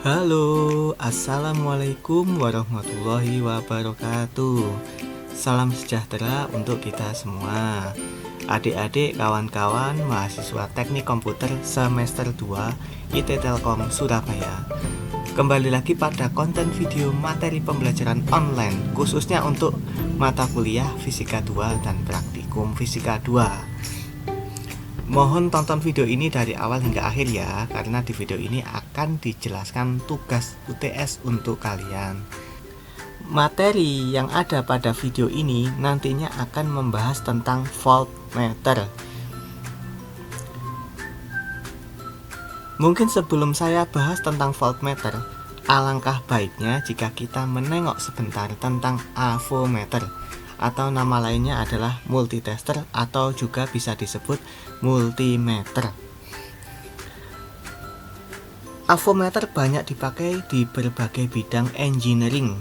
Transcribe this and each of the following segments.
Halo, assalamualaikum warahmatullahi wabarakatuh. Salam sejahtera untuk kita semua. Adik-adik, kawan-kawan, mahasiswa teknik komputer semester 2 IT Telkom Surabaya. Kembali lagi pada konten video materi pembelajaran online, khususnya untuk mata kuliah Fisika 2 dan Praktikum Fisika 2. Mohon tonton video ini dari awal hingga akhir ya, karena di video ini akan dijelaskan tugas UTS untuk kalian. Materi yang ada pada video ini nantinya akan membahas tentang voltmeter. Mungkin sebelum saya bahas tentang voltmeter, alangkah baiknya jika kita menengok sebentar tentang avometer, atau nama lainnya adalah multitester atau juga bisa disebut multimeter. Avometer banyak dipakai di berbagai bidang engineering.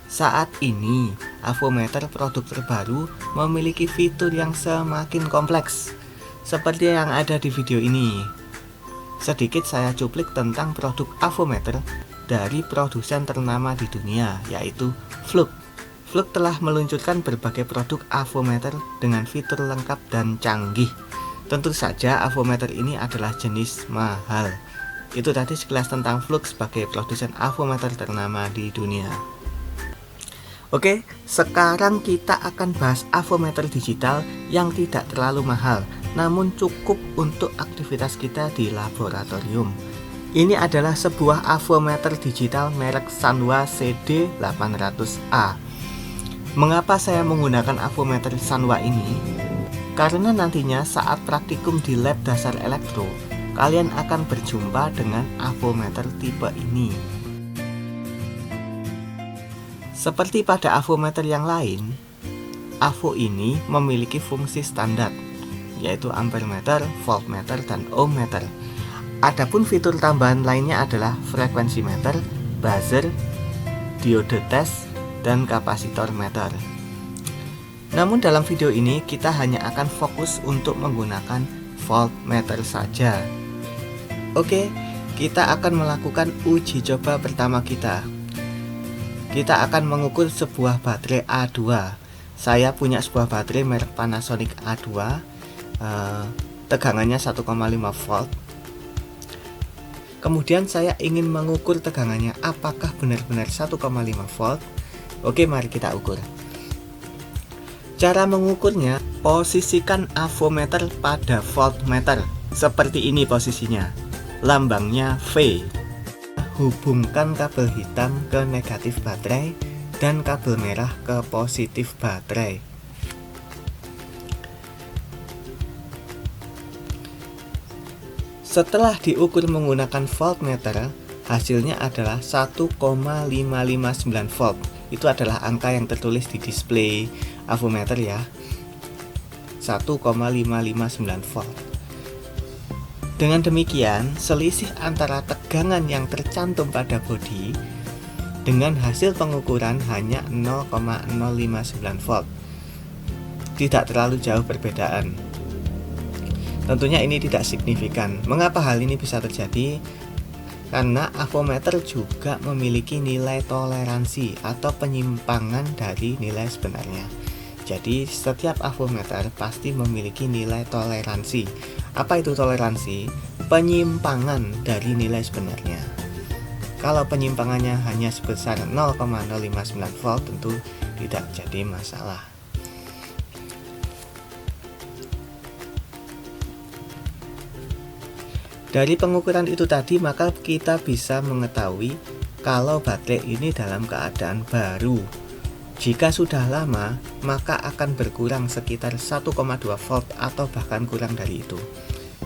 Saat ini, avometer produk terbaru memiliki fitur yang semakin kompleks, seperti yang ada di video ini. Sedikit saya cuplik tentang produk avometer dari produsen ternama di dunia, yaitu Fluke. Fluke telah meluncurkan berbagai produk avometer dengan fitur lengkap dan canggih. Tentu saja avometer ini adalah jenis mahal. Itu tadi sekilas tentang Fluke sebagai produsen avometer ternama di dunia. Oke, sekarang kita akan bahas avometer digital yang tidak terlalu mahal, namun cukup untuk aktivitas kita di laboratorium. Ini adalah sebuah avometer digital merek Sanwa CD800A. Mengapa saya menggunakan avometer Sanwa ini? Karena nantinya saat praktikum di lab dasar elektro, kalian akan berjumpa dengan avometer tipe ini. Seperti pada avometer yang lain, avo ini memiliki fungsi standar, yaitu ampermeter, voltmeter, dan ohmmeter. Adapun fitur tambahan lainnya adalah frekuensimeter, buzzer, diode tes, dan kapasitor meter. Namun dalam video ini kita hanya akan fokus untuk menggunakan voltmeter saja. Oke, kita akan melakukan uji coba pertama kita. Kita akan mengukur sebuah baterai A2. Saya punya sebuah baterai merek Panasonic A2, tegangannya 1,5 volt. Kemudian saya ingin mengukur tegangannya apakah benar-benar 1,5 volt. Oke, mari kita ukur. Cara mengukurnya, posisikan avometer pada voltmeter. Seperti ini posisinya. Lambangnya V. Hubungkan kabel hitam ke negatif baterai dan kabel merah ke positif baterai. Setelah diukur menggunakan voltmeter, hasilnya adalah 1,559 volt. Itu adalah angka yang tertulis di display avometer ya, 1,559 volt. Dengan demikian, selisih antara tegangan yang tercantum pada bodi dengan hasil pengukuran hanya 0,059 volt. Tidak terlalu jauh perbedaan. Tentunya ini tidak signifikan. Mengapa hal ini bisa terjadi? Karena avometer juga memiliki nilai toleransi atau penyimpangan dari nilai sebenarnya. Jadi setiap avometer pasti memiliki nilai toleransi. Apa itu toleransi? Penyimpangan dari nilai sebenarnya. Kalau penyimpangannya hanya sebesar 0,059 volt, tentu tidak jadi masalah. Dari pengukuran itu tadi, maka kita bisa mengetahui kalau baterai ini dalam keadaan baru. Jika sudah lama, maka akan berkurang sekitar 1,2 volt atau bahkan kurang dari itu.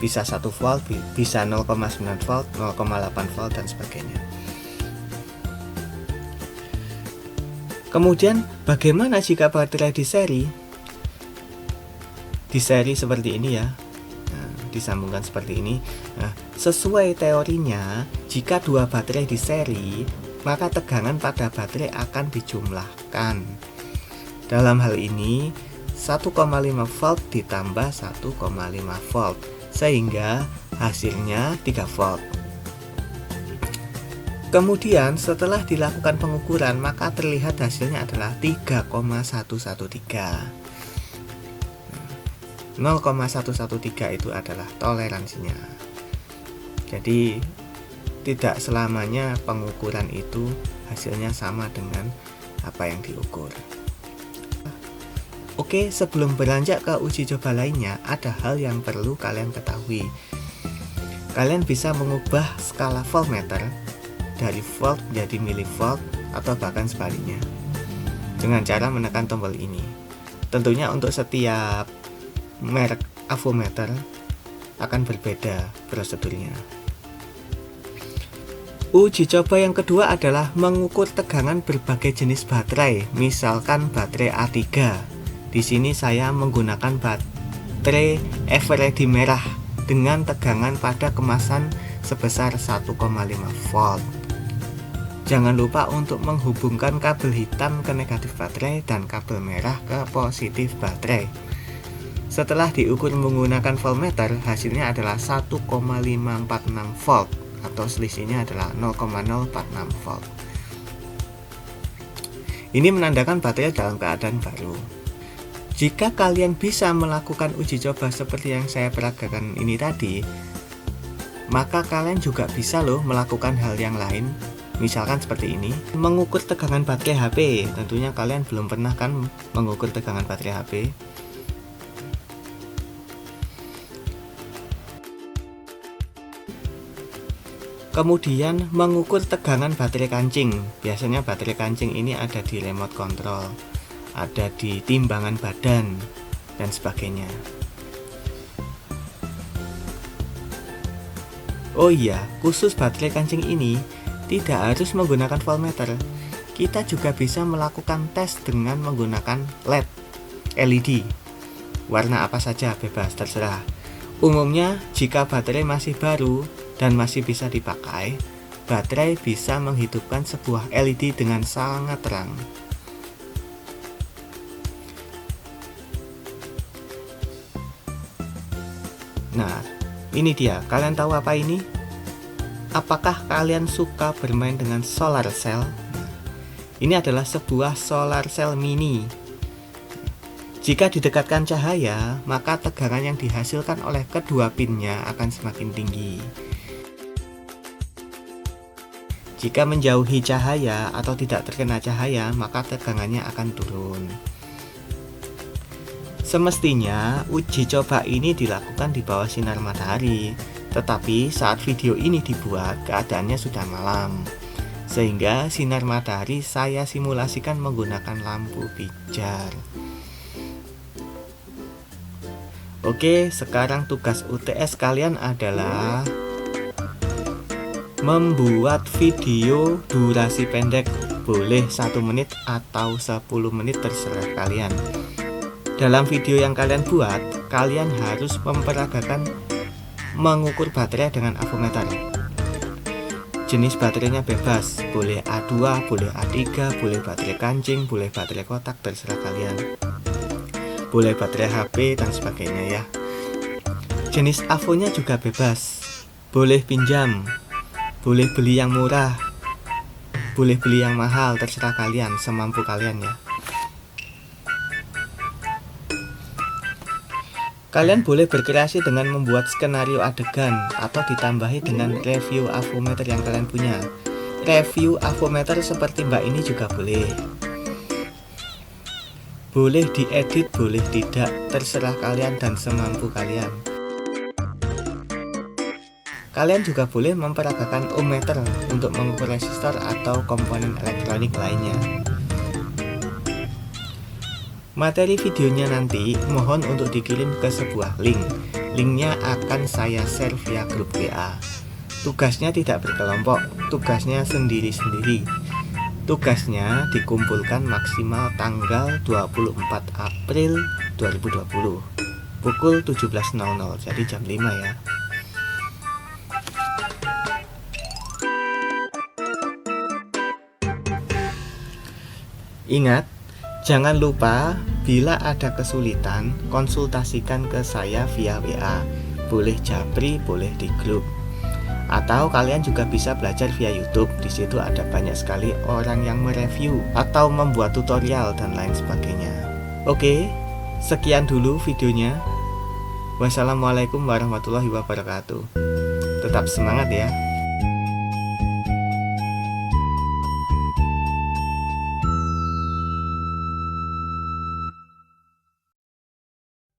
Bisa 1 volt, bisa 0,9 volt, 0,8 volt, dan sebagainya. Kemudian, bagaimana jika baterai di seri? Di seri seperti ini ya. Disambungkan seperti ini. Nah, sesuai teorinya, jika dua baterai di seri, maka tegangan pada baterai akan dijumlahkan. Dalam hal ini, 1,5 volt ditambah 1,5 volt, sehingga hasilnya 3 volt. Kemudian setelah dilakukan pengukuran, maka terlihat hasilnya adalah 3,113. 0,113 itu adalah toleransinya. Jadi tidak selamanya pengukuran itu hasilnya sama dengan apa yang diukur. Oke, sebelum beranjak ke uji coba lainnya, ada hal yang perlu kalian ketahui. Kalian bisa mengubah skala voltmeter dari volt menjadi milivolt atau bahkan sebaliknya dengan cara menekan tombol ini. Tentunya untuk setiap merek avometer akan berbeda prosedurnya. Uji coba yang kedua adalah mengukur tegangan berbagai jenis baterai, misalkan baterai A3. Di sini saya menggunakan baterai Eveready merah dengan tegangan pada kemasan sebesar 1,5 volt. Jangan lupa untuk menghubungkan kabel hitam ke negatif baterai dan kabel merah ke positif baterai. Setelah diukur menggunakan voltmeter, hasilnya adalah 1,546 volt atau selisihnya adalah 0,046 volt. Ini menandakan baterai dalam keadaan baru. Jika kalian bisa melakukan uji coba seperti yang saya peragakan ini tadi, maka kalian juga bisa loh melakukan hal yang lain. Misalkan seperti ini, mengukur tegangan baterai HP. Tentunya kalian belum pernah kan mengukur tegangan baterai HP. Kemudian mengukur tegangan baterai kancing. Biasanya baterai kancing ini ada di remote control, ada di timbangan badan, dan sebagainya. Oh iya, khusus baterai kancing ini tidak harus menggunakan voltmeter. Kita juga bisa melakukan tes dengan menggunakan LED. Warna apa saja bebas, terserah. Umumnya jika baterai masih baru dan masih bisa dipakai, baterai bisa menghidupkan sebuah LED dengan sangat terang. Nah, ini dia. Kalian tahu apa ini? Apakah kalian suka bermain dengan solar cell? Ini adalah sebuah solar cell mini. Jika didekatkan cahaya, maka tegangan yang dihasilkan oleh kedua pinnya akan semakin tinggi. Jika menjauhi cahaya atau tidak terkena cahaya, maka tegangannya akan turun. Semestinya uji coba ini dilakukan di bawah sinar matahari, tetapi saat video ini dibuat, keadaannya sudah malam, sehingga sinar matahari saya simulasikan menggunakan lampu pijar. Oke, sekarang tugas UTS kalian adalah membuat video durasi pendek, boleh 1 menit atau 10 menit terserah kalian. Dalam video yang kalian buat, kalian harus memperagakan mengukur baterai dengan avometer. Jenis baterainya bebas, boleh A2, boleh A3, boleh baterai kancing, boleh baterai kotak, terserah kalian. Boleh baterai HP dan sebagainya ya. Jenis avonya juga bebas, boleh pinjam, boleh beli yang murah, boleh beli yang mahal, terserah kalian, semampu kalian ya. Kalian boleh berkreasi dengan membuat skenario adegan atau ditambahi dengan review avometer yang kalian punya. Review avometer seperti mbak ini juga boleh. Boleh diedit, boleh tidak, terserah kalian dan semampu kalian. Kalian juga boleh memperagakan ohmmeter untuk mengukur resistor atau komponen elektronik lainnya. Materi videonya nanti mohon untuk dikirim ke sebuah link. Linknya akan saya share via grup WA. Tugasnya tidak berkelompok, tugasnya sendiri-sendiri. Tugasnya dikumpulkan maksimal tanggal 24 April 2020 pukul 17.00, jadi jam 5 ya. Ingat, jangan lupa bila ada kesulitan konsultasikan ke saya via WA. Boleh japri, boleh di grup. Atau kalian juga bisa belajar via YouTube. Di situ ada banyak sekali orang yang mereview atau membuat tutorial dan lain sebagainya. Oke, sekian dulu videonya. Wassalamualaikum warahmatullahi wabarakatuh. Tetap semangat ya.